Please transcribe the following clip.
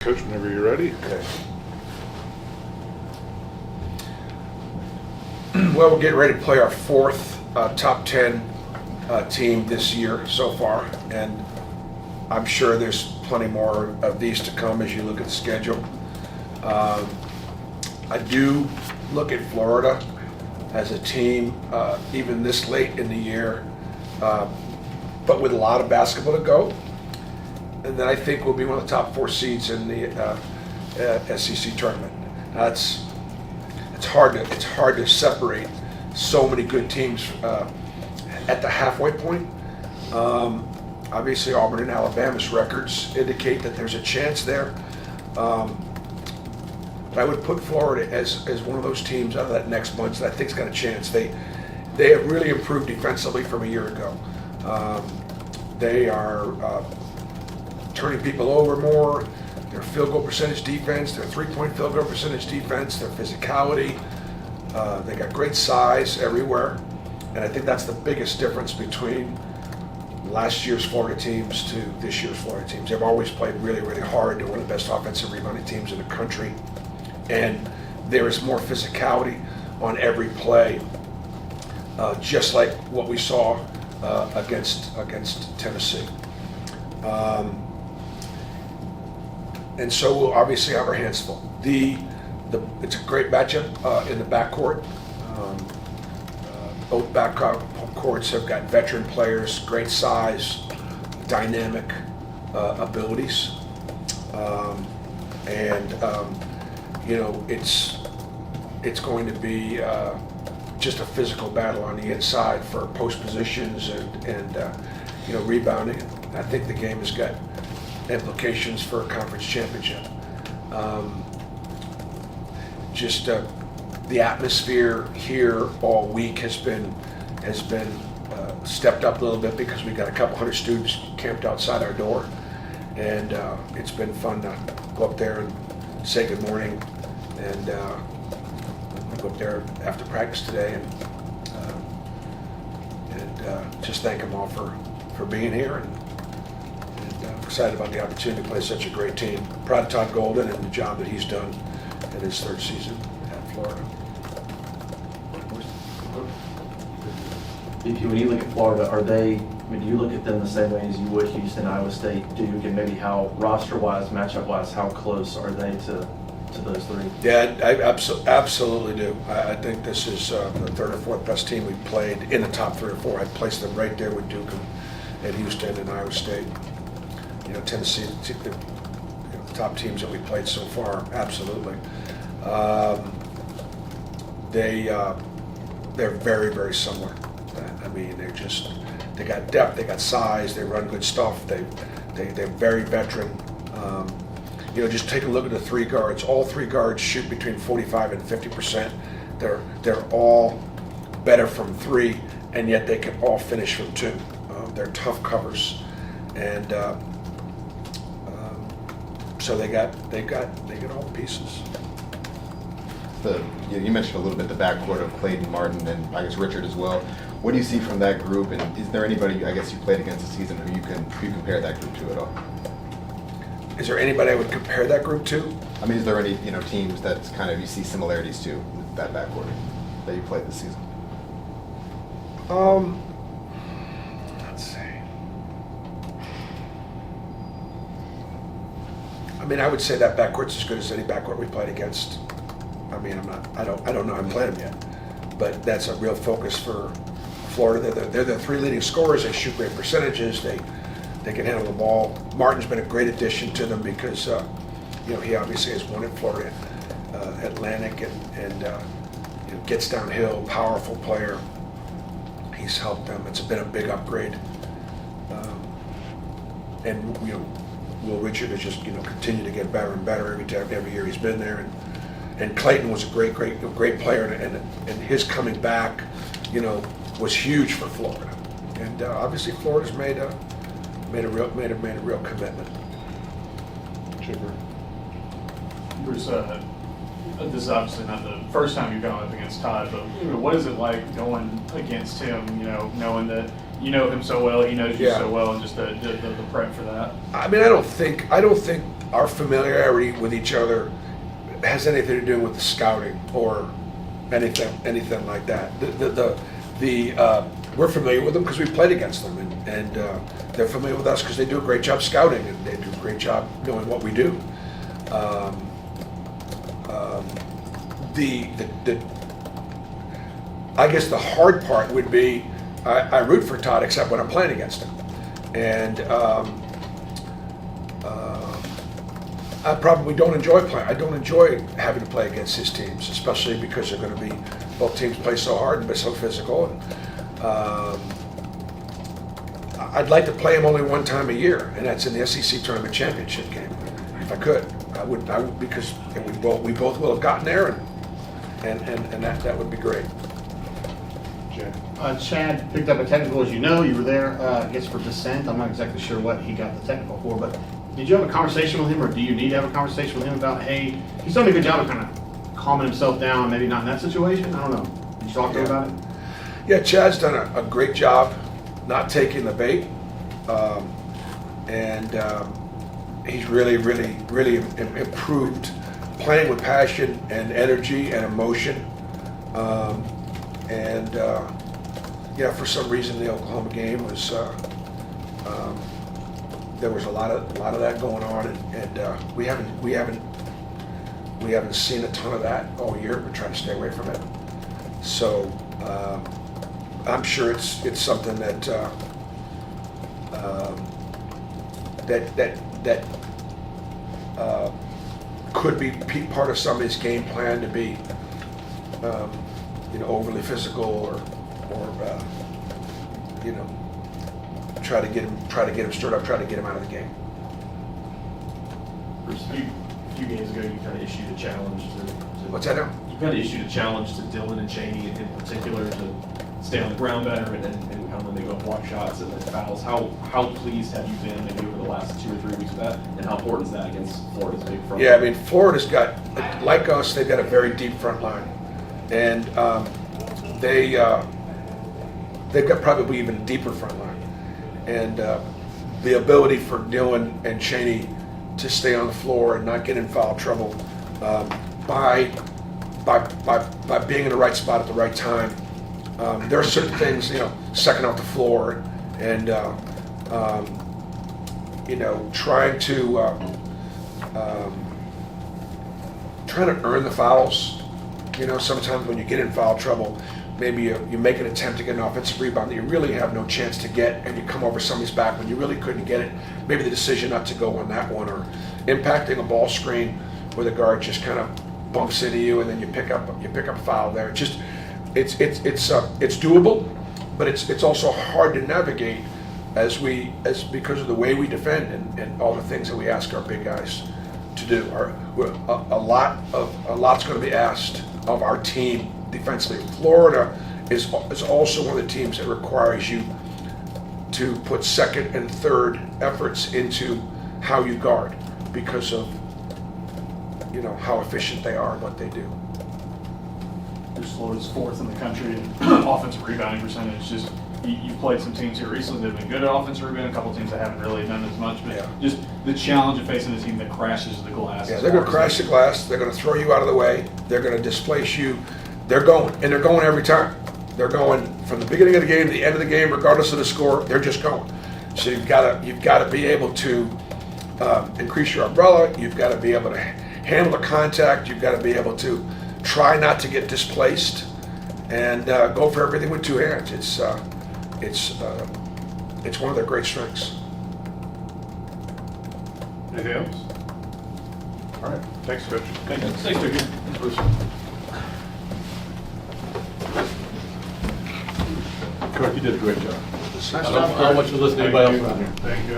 Coach, whenever you're ready. Okay. Well, we're getting ready to play our fourth top 10 team this year so far, and I'm sure there's plenty more of these to come as you look at the schedule. I do look at Florida as a team, even this late in the year, but with a lot of basketball to go. And then I think we'll be one of the top 4 seeds in the SEC tournament. It's hard to separate so many good teams at the halfway point. Obviously, Auburn and Alabama's records indicate that there's a chance there. But I would put Florida as one of those teams out of that next bunch that I think's got a chance. They have really improved defensively from a year ago. They are turning people over more, their field goal percentage defense, their three-point field goal percentage defense, their physicality. They got great size everywhere, and I think that's the biggest difference between last year's Florida teams to this year's Florida teams. They've always played really, really hard. They're one of the best offensive rebounding teams in the country, and there is more physicality on every play, just like what we saw against Tennessee. And so we'll obviously have our hands full. It's a great matchup in the backcourt. Both backcourts have got veteran players, great size, dynamic abilities, it's going to be just a physical battle on the inside for post positions and rebounding. I think the game has got implications for a conference championship. The atmosphere here all week has been stepped up a little bit because we've got a couple hundred students camped outside our door, and it's been fun to go up there and say good morning, and go up there after practice today and just thank them all for being here, and excited about the opportunity to play such a great team. Proud of Todd Golden and the job that he's done in his third season at Florida. When you look at Florida, do you look at them the same way as you would Houston, Iowa State, Duke, and maybe how roster-wise, matchup-wise, how close are they to those three? Yeah, I absolutely do. I think this is the third or fourth best team we've played in the top 3 or 4. I'd place them right there with Duke and Houston and Iowa State. Tennessee, the top teams that we played so far, absolutely. They're very, very similar. I mean, they got depth, they got size, they run good stuff. They're very veteran. Just take a look at the 3 guards. All 3 guards shoot between 45 and 50%. They're all better from 3, and yet they can all finish from 2. They're tough covers, and so they got all the pieces. You mentioned a little bit the backcourt of Clayton, Martin, and I guess Richard as well. What do you see from that group, and is there anybody I guess you played against this season who you compare that group to at all? Is there anybody I would compare that group to? I mean, is there any teams that kind of you see similarities to with that backcourt that you played this season? Let's see. I mean, I would say that backcourt's as good as any backcourt we played against. I mean, I don't know. I haven't played them yet, but that's a real focus for Florida. They're the 3 leading scorers. They shoot great percentages. They can handle the ball. Martin's been a great addition to them because he obviously has won at Florida Atlantic and gets downhill. Powerful player. He's helped them. It's been a big upgrade. And Will Richard has just continued to get better and better every year he's been there. And Clayton was a great player, and his coming back, was huge for Florida. And obviously, Florida's made a real commitment. Chipper. Bruce, this is obviously not the first time you've gone up against Todd, but what is it like going against him? Knowing that him so well, he knows you so well, and just the prep for that. I mean, I don't think our familiarity with each other has anything to do with the scouting or anything like that. We're familiar with them because we played against them, and they're familiar with us because they do a great job scouting, and they do a great job knowing what we do. I guess the hard part would be I root for Todd except when I'm playing against him, and I probably don't enjoy playing. I don't enjoy having to play against his teams, especially because they're going to be, both teams play so hard and be so physical. And I'd like to play him only one time a year, and that's in the SEC Tournament Championship game. If I could, I would because we both will have gotten there, and that would be great. Chad picked up a technical, as you know. You were there, I guess, for dissent. I'm not exactly sure what he got the technical for, but did you have a conversation with him, or do you need to have a conversation with him about, hey, he's done a good job of kind of calming himself down, maybe not in that situation? I don't know. Did you talk to him about it? Yeah, Chad's done a great job not taking the bait, and he's really improved playing with passion and energy and emotion. For some reason the Oklahoma game was there was a lot of that going on, and we haven't seen a ton of that all year. We're trying to stay away from it. So I'm sure it's something that could be part of somebody's game plan to be overly physical or try to get him stirred up, try to get him out of the game. Bruce, a few games ago, you kind of issued a challenge to What's that now? You kind of issued a challenge to Dylan and Cheney in particular to stay on the ground better and kind of when they go up block shots and fouls. How pleased have you been maybe over the last 2 or 3 weeks with that, and how important is that against Florida's big front? Yeah, I mean, Florida's got, like us, they've got a very deep front line, and they've got probably even a deeper front line. And the ability for Dylan and Cheney to stay on the floor and not get in foul trouble by being in the right spot at the right time. There are certain things, second off the floor and trying to earn the fouls. Sometimes when you get in foul trouble, maybe you make an attempt to get an offensive rebound that you really have no chance to get, and you come over somebody's back when you really couldn't get it. Maybe the decision not to go on that one, or impacting a ball screen where the guard just kind of bumps into you, and then you pick up a foul there. It's doable, but it's also hard to navigate because of the way we defend and all the things that we ask our big guys to do. A lot's going to be asked of our team defensively. Florida is also one of the teams that requires you to put second and third efforts into how you guard because of how efficient they are and what they do. Florida's 4th in the country in offensive rebounding percentage. Just you've played some teams here recently that have been good at offensive rebounding, a couple teams that haven't really done as much, but just the challenge of facing a team that crashes the glass. Yeah, they're going to crash the glass. They're going to throw you out of the way. They're going to displace you. They're going every time. They're going from the beginning of the game to the end of the game, regardless of the score. They're just going. So you've got to be able to increase your umbrella. You've got to be able to handle the contact. You've got to be able to try not to get displaced and go for everything with 2 hands. It's one of their great strengths. Anything else? All right. Thanks, Coach. Thanks, Victor. Thanks, Bruce. Coach, you did a great job. Nice job. I don't want you to listen to anybody else around here. Thank you.